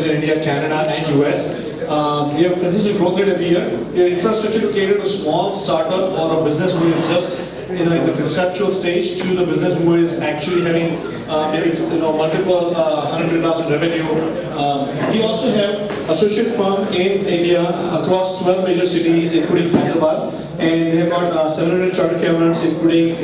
in India, Canada, and US. We have consistent growth rate every year. We have infrastructure to cater to a small startup or a business who is just in the conceptual stage to the business who is actually having maybe multiple 100,000 revenue. We also have associate firm in India across 12 major cities, including Hyderabad, and they have got 700 chartered accountants, including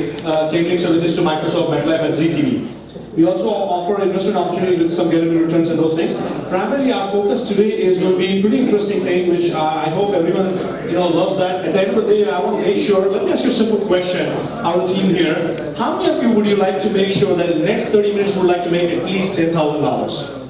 catering services to Microsoft, MetLife, and ZTV. We also offer investment opportunities with some guaranteed returns and those things. Primarily, our focus today is going to be a pretty interesting thing, which I hope everyone loves that. At the end of the day, I want to make sure. Let me ask you a simple question out of the team here. How many of you would you like to make sure that in the next 30 minutes would like to make at least $10,000?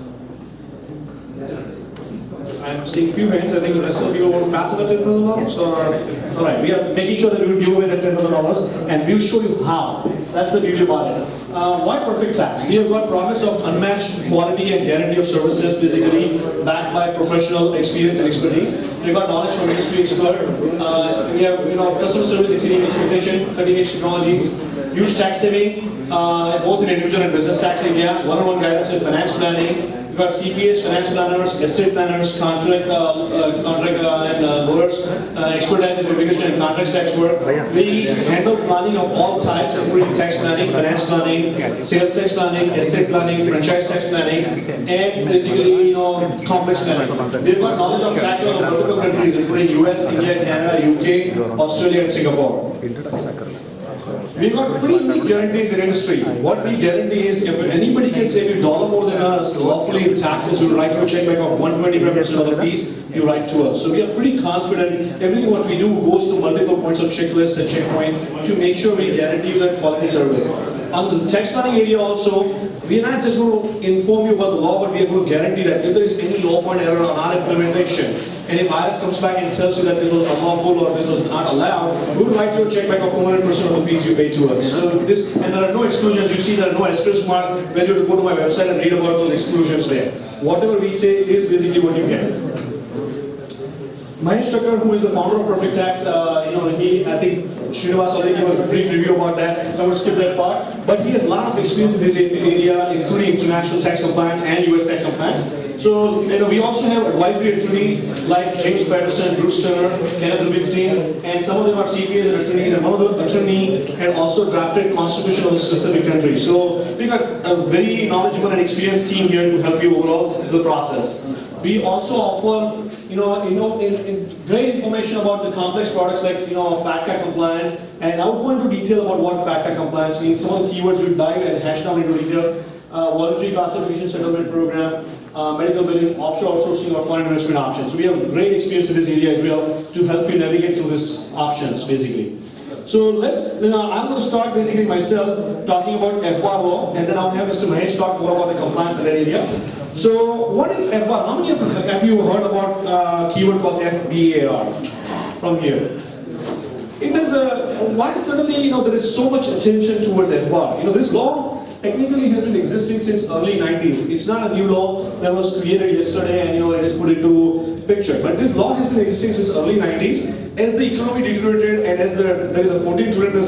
I'm seeing few hands. I think the rest of the people want to pass on the $10,000. All right, we are making sure that we will give away that $10,000, and we'll show you how. That's the beauty about it. Why Perfect Tax? We have got promise of unmatched quality and guarantee of services, basically backed by professional experience and expertise. We've got knowledge from industry expert. We have customer service exceeding expectation, cutting-edge technologies, huge tax saving, both in individual and business tax in India. One-on-one guidance in finance planning. We've got CPAs, finance planners, estate planners, contract and lawyers, expertise in immigration and contract tax work. We handle planning of all types, including tax planning, finance planning, sales tax planning, estate planning, franchise tax planning, and basically complex planning. We've got knowledge of tax law of multiple countries, including US, India, Canada, UK, Australia, and Singapore. We've got pretty unique guarantees in industry. What we guarantee is if anybody can save $1 more than us lawfully in taxes, we'll write you a check back of 125% of the fees you write to us. So we are pretty confident everything what we do goes to multiple points of checklist and checkpoint to make sure we guarantee you that quality service. On the tax planning area also, we are not just going to inform you about the law, but we are going to guarantee that if there is any law point error on our implementation, and if IRS comes back and tells you that this was unlawful or this was not allowed, we will write you a check back of 200% of the fees you pay to us. So this, and there are no exclusions. You see, there are no asterisk mark where you have to go to my website and read about those exclusions there. Whatever we say is basically what you get. Mahesh Thakkar, who is the founder of Perfect Tax, I think Srinivas already gave a brief review about that, so I'm going to skip that part. But he has a lot of experience in this area, including international tax compliance and US tax compliance. So, we also have advisory attorneys like James Patterson, Bruce Turner, Kenneth Rubinstein, and some of them are CPAs and attorneys, and one of the attorney had also drafted constitution of a specific country. So, we've got a very knowledgeable and experienced team here to help you overall with the process. We also offer great information about the complex products like FATCA compliance, and I will go into detail about what FATCA compliance means. Some of the keywords we'll dive and hash down into detail. Voluntary classification settlement program, medical billing, offshore outsourcing, or foreign investment options. So we have great experience in this area as well to help you navigate through these options, basically. So I'm going to start basically myself talking about FBAR law, and then I'll have Mr. Mahesh talk more about the compliance in that area. So what is FBAR? How many of you have heard about a keyword called FBAR from here? It is why suddenly there is so much attention towards FBAR? This law technically has been existing since early 90s. It's not a new law that was created yesterday and it is put into picture. But this law has been existing since early 90s. As the economy deteriorated and as there is a $14 trillion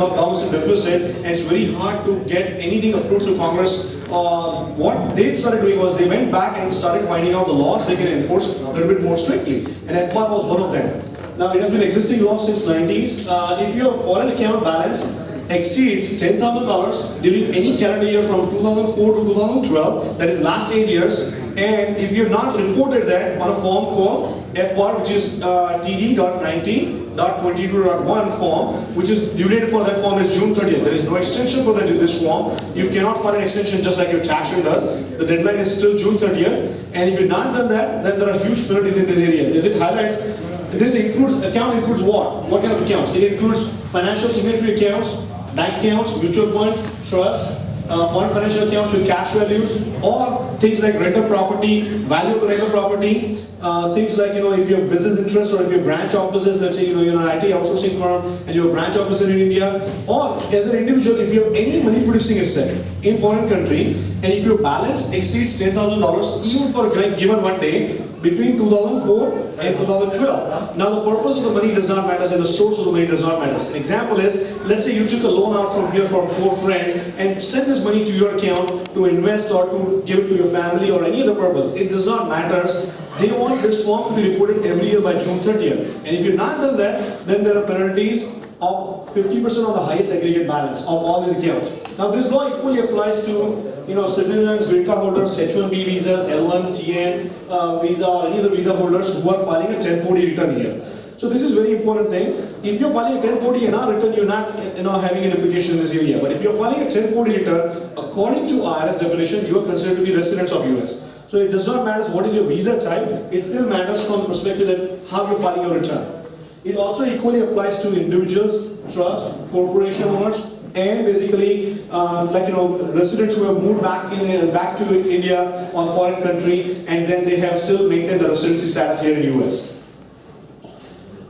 deficit and it's very hard to get anything approved to Congress, what they started doing was they went back and started finding out the laws they can enforce a little bit more strictly. And FBAR was one of them. Now it has been existing law since 90s. If your foreign account balance exceeds $10,000 during any calendar year from 2004 to 2012, that is last 8 years, and if you have not reported that on a form called FBAR, which is TD.19.22.1 form, which is due date for that form is June 30th. There is no extension for that in this form. You cannot file an extension just like your tax return does. The deadline is still June 30th, and if you've not done that, then there are huge penalties in these areas. As it highlights, this account includes what? What kind of accounts? It includes financial signatory accounts, bank accounts, mutual funds, trusts, foreign financial accounts with cash values, or things like rental property, value of the rental property, things like if you have business interests or if you have branch offices, let's say you're an IT outsourcing firm and you have a branch office in India, or as an individual, if you have any money producing asset in foreign country, and if your balance exceeds $10,000 even for a given one day, between 2004 and 2012. Now the purpose of the money does not matter and the source of the money does not matter. An example is, let's say you took a loan out from here from 4 friends and sent this this money to your account to invest or to give it to your family or any other purpose. It does not matter. They want this form to be reported every year by June 30th. And if you've not done that, then there are penalties of 50% of the highest aggregate balance of all these accounts. Now this law equally applies to citizens, green card holders, H-1B visas, L1, TN visa, or any other visa holders who are filing a 1040 return here. So this is very important thing. If you're filing a 1040 and not return, you're not having an application in this area. But if you're filing a 1040 return, according to IRS definition, you are considered to be residents of US. So it does not matter what is your visa type, it still matters from the perspective that how you're filing your return. It also equally applies to individuals, trusts, corporation owners, and basically residents who have moved back to India or foreign country, and then they have still maintained the residency status here in US.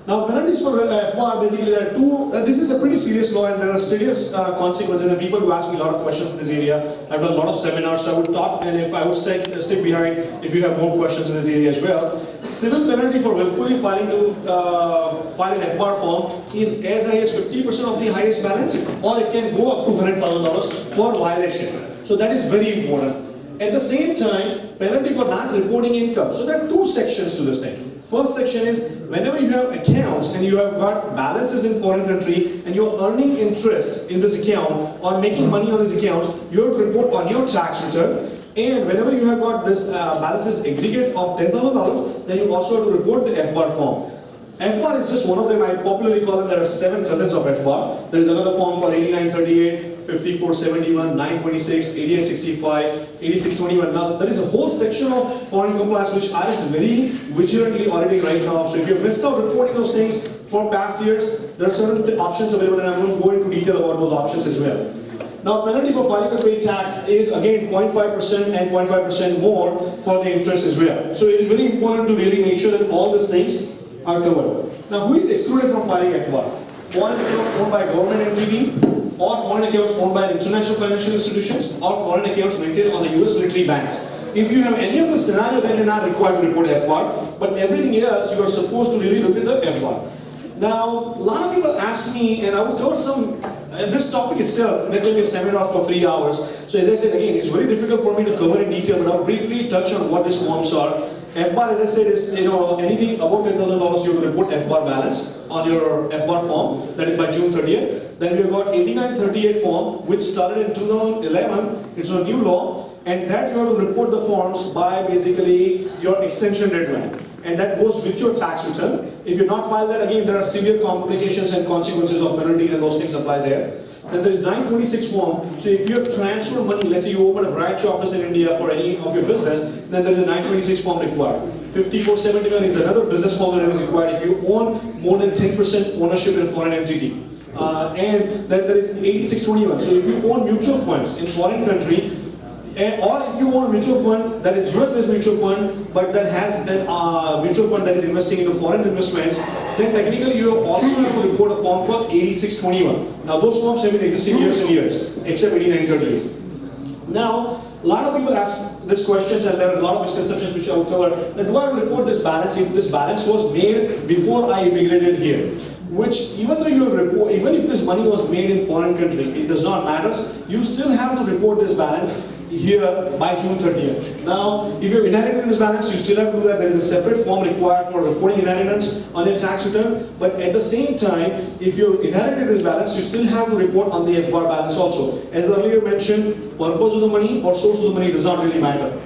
Now penalties for FBAR, basically there are two, this is a pretty serious law and there are serious consequences, and people who ask me a lot of questions in this area. I've done a lot of seminars, so I would talk, and if I would stick behind if you have more questions in this area as well. Civil penalty for willfully failing to file an FBAR form is as high as 50% of the highest balance, or it can go up to $100,000 per violation. So that is very important. At the same time, penalty for not reporting income. So there are two sections to this thing. First section is whenever you have accounts and you have got balances in foreign country and you're earning interest in this account or making money on this account, you have to report on your tax return. And whenever you have got this balances aggregate of $10,000, then you also have to report the FBAR form. FBAR is just one of them. I popularly call them, there are 7 cousins of FBAR. There is another form called 8938, 5471, 926, 8865, 8621. Now there is a whole section of foreign compliance which IRS is very vigilantly auditing right now. So if you've missed out reporting those things from past years, there are certain options available, and I'm going to go into detail about those options as well. Now penalty for failing to pay tax is again 0.5% and 0.5% more for the interest as well. So it is very important to really make sure that all these things are covered. Now who is excluded from filing FBAR? Foreign accounts owned by government entity, or foreign accounts owned by international financial institutions, or foreign accounts maintained on the US military banks. If you have any of the scenario, then you're not required to report FBAR, but everything else you are supposed to really look at the FBAR. Now, a lot of people ask me, and I will cover some, this topic itself, that will be a seminar for 3 hours. So as I said again, it's very difficult for me to cover in detail, but I'll briefly touch on what these forms are. FBAR, as I said, is anything above $10,000 you will report FBAR balance on your FBAR form. That is by June 30th. Then we've got 8938 form, which started in 2011. It's a new law, and that you have to report the forms by basically your extension deadline, and that goes with your tax return. If you're not filed that, again there are severe complications and consequences of penalties, and those things apply there. Then there is 926 form. So if you have transferred money, let's say you open a branch office in India for any of your business, then there is a 926 form required. 5471 is another business form that is required if you own more than 10% ownership in a foreign entity. And then there is 8621. So if you own mutual funds in foreign country, or if you own a mutual fund that is US-based mutual fund, but that has a mutual fund that is investing into foreign investments, then technically you also have to report a form called 8621. Now those forms have been existing years and years, except 8938. Now, a lot of people ask these questions, and there are a lot of misconceptions which I will cover. That do I have to report this balance if this balance was made before I immigrated here? Which, even though you have even if this money was made in foreign country, it does not matter. You still have to report this balance here by June 30th. Now, if you're inheriting this balance, you still have to do that. There is a separate form required for reporting inheritance on your tax return. But at the same time, if you inherited this balance, you still have to report on the FBAR balance also. As earlier mentioned, purpose of the money or source of the money does not really matter.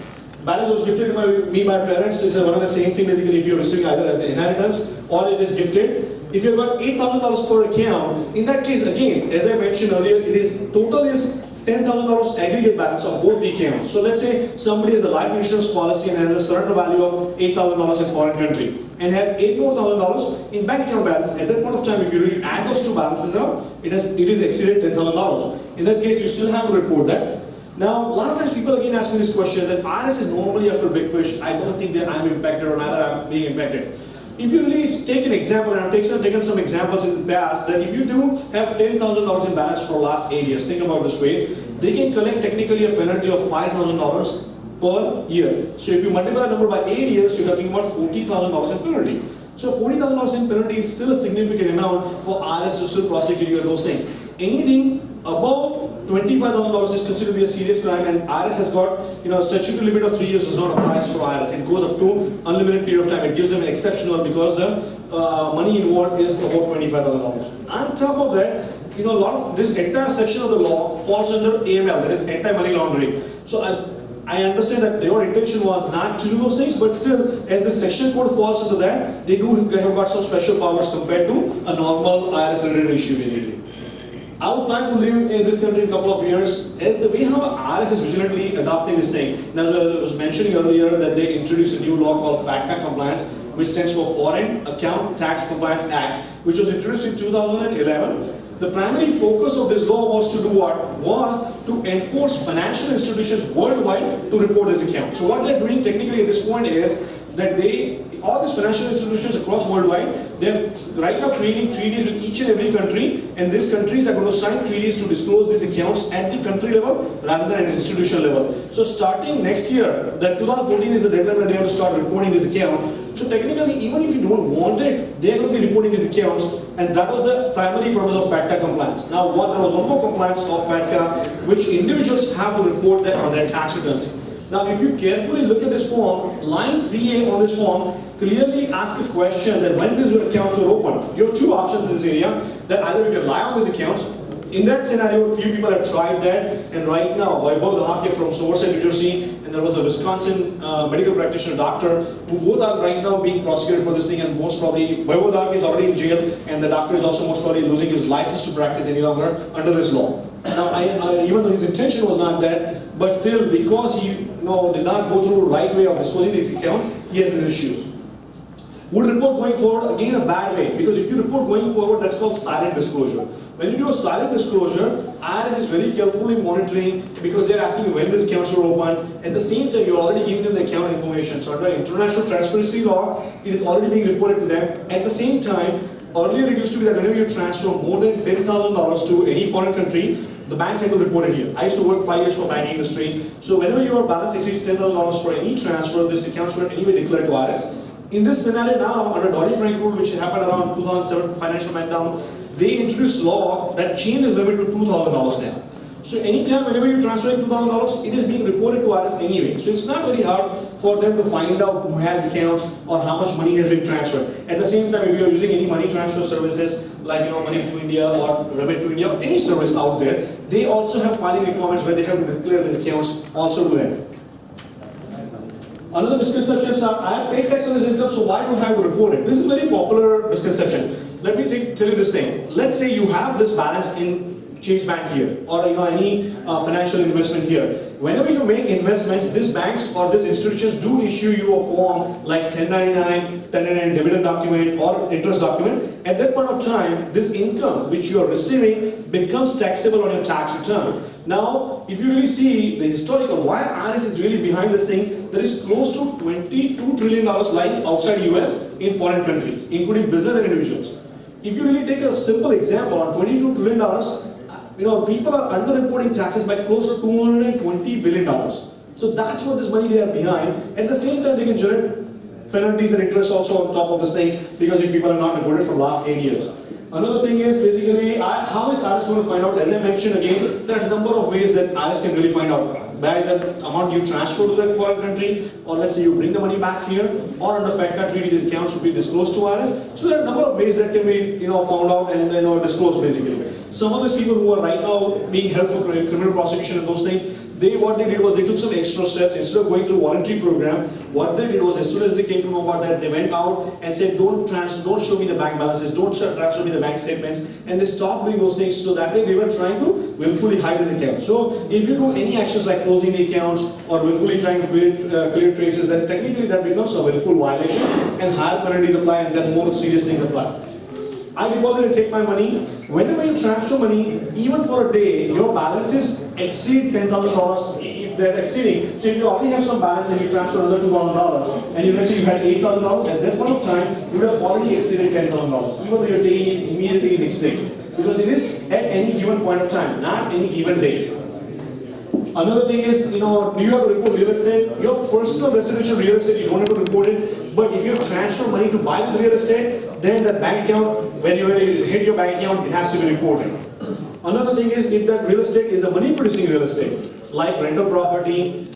Balance was gifted by me by parents. It's one of the same thing basically if you're receiving either as an inheritance or it is gifted. If you've got $8,000 per account, in that case again, as I mentioned earlier, it is total is $10,000 aggregate balance of both the accounts. So let's say somebody has a life insurance policy and has a surrender value of $8,000 in foreign country and has $8,000 more in bank account balance. At that point of time, if you really add those two balances up, it is exceeded $10,000. In that case, you still have to report that. Now, a lot of times people again ask me this question that IRS is normally after big fish. I don't think that I'm impacted or neither I'm being impacted. If you really take an example, and I've taken some examples in the past, that if you do have $10,000 in balance for the last 8 years, think about this way, they can collect technically a penalty of $5,000 per year. So if you multiply that number by 8 years, you're talking about $40,000 in penalty. So $40,000 in penalty is still a significant amount for IRS to still prosecute you on those things. Anything above $25,000 is considered to be a serious crime, and IRS has got, a statutory limit of 3 years does not apply for IRS. It goes up to unlimited period of time. It gives them an exceptional because the money involved is about $25,000. On top of that, a lot of this entire section of the law falls under AML, that is anti-money laundering. So I understand that your intention was not to do those things, but still, as the section code falls into that, they have got some special powers compared to a normal IRS related issue basically. I would plan to live in this country in a couple of years. As the way how IRS is vigilantly adopting this thing, and as I was mentioning earlier, that they introduced a new law called FATCA compliance, which stands for Foreign Account Tax Compliance Act, which was introduced in 2011. The primary focus of this law was to do what? Was to enforce financial institutions worldwide to report this account. So what they're doing technically at this point is that all these financial institutions across worldwide, they're right now creating treaties with each and every country, and these countries are going to sign treaties to disclose these accounts at the country level rather than at institutional level. So starting next year, that 2014 is the deadline when they have to start reporting this account. So technically, even if you don't want it, they're going to be reporting these accounts, and that was the primary purpose of FATCA compliance. Now, there was one more compliance of FATCA, which individuals have to report that on their tax returns. Now, if you carefully look at this form, line 3A on this form clearly asks a question that when these accounts were opened, you have two options in this area, that either you can lie on these accounts. In that scenario, a few people have tried that, and right now, Vaibhav from Somerset, New Jersey, and there was a Wisconsin medical practitioner doctor, who both are right now being prosecuted for this thing, and most probably, Vaibhav is already in jail, and the doctor is also most probably losing his license to practice any longer under this law. Now, even though his intention was not that, but still, because he did not go through the right way of disclosing his account, he has these issues. Would report going forward, again a bad way, because if you report going forward, that's called silent disclosure. When you do a silent disclosure, IRS is very carefully monitoring, because they're asking you when these accounts were opened. At the same time, you're already giving them the account information. So under international transparency law, it is already being reported to them. At the same time, earlier it used to be that whenever you transfer more than $10,000 to any foreign country, the banks had to report it here. I used to work 5 years for banking industry. So whenever your balance exceeds $10,000 for any transfer, these accounts were anyway declared to IRS. In this scenario now, under Dodd-Frank rule, which happened around 2007, financial meltdown, they introduced law that changed this limit to $2,000 now. So anytime, whenever you're transferring $2,000, it is being reported to IRS anyway. So it's not very hard for them to find out who has accounts or how much money has been transferred. At the same time, if you're using any money transfer services, like Money to India or Remit to India, or any service out there, they also have filing requirements where they have to declare these accounts also to them. Another misconceptions are, I have paid tax on this income, so why do I have to report it? This is a very popular misconception. Let me tell you this thing. Let's say you have this balance in Chase Bank here, or any financial investment here. Whenever you make investments, these banks or these institutions do issue you a form like 1099 dividend document or interest document. At that point of time, this income which you are receiving becomes taxable on your tax return. Now, if you really see the historical why IRS is really behind this thing, there is close to $22 trillion lying outside US in foreign countries, including business and individuals. If you really take a simple example on $22 trillion, people are underreporting taxes by close to $220 billion. So that's what this money they are behind. At the same time, they can generate penalties and interest also on top of this thing, because if people are not reported from last 8 years. Another thing is basically, how is IRS going to find out? As I mentioned again, there are a number of ways that IRS can really find out. By the amount you transfer to that foreign country, or let's say you bring the money back here, or under FATCA treaty, these accounts should be disclosed to IRS. So there are a number of ways that can be found out and disclosed basically. Some of these people who are right now being held for criminal prosecution and those things, what they did was they took some extra steps. Instead of going through a voluntary program, what they did was, as soon as they came to know about that, they went out and said, don't show me the bank balances, don't transfer me the bank statements, and they stopped doing those things. So that way they were trying to willfully hide this account. So if you do any actions like closing the accounts or willfully trying to clear traces, then technically that becomes a willful violation, and higher penalties apply, and then more serious things apply. I deposit and take my money. Whenever you transfer money, even for a day, your balances exceed $10,000 if they're exceeding. So if you already have some balance and you transfer another $2,000, and you let's say you had $8,000, at that point of time, you would have already exceeded $10,000, even though you're taking it immediately next day. Because it is at any given point of time, not any given day. Another thing is, you have to report real estate. Your personal residential real estate, you don't have to report it. But if you transfer money to buy this real estate, then the bank account, when you hit your bank account, it has to be reported. Another thing is if that real estate is a money producing real estate, like rental property,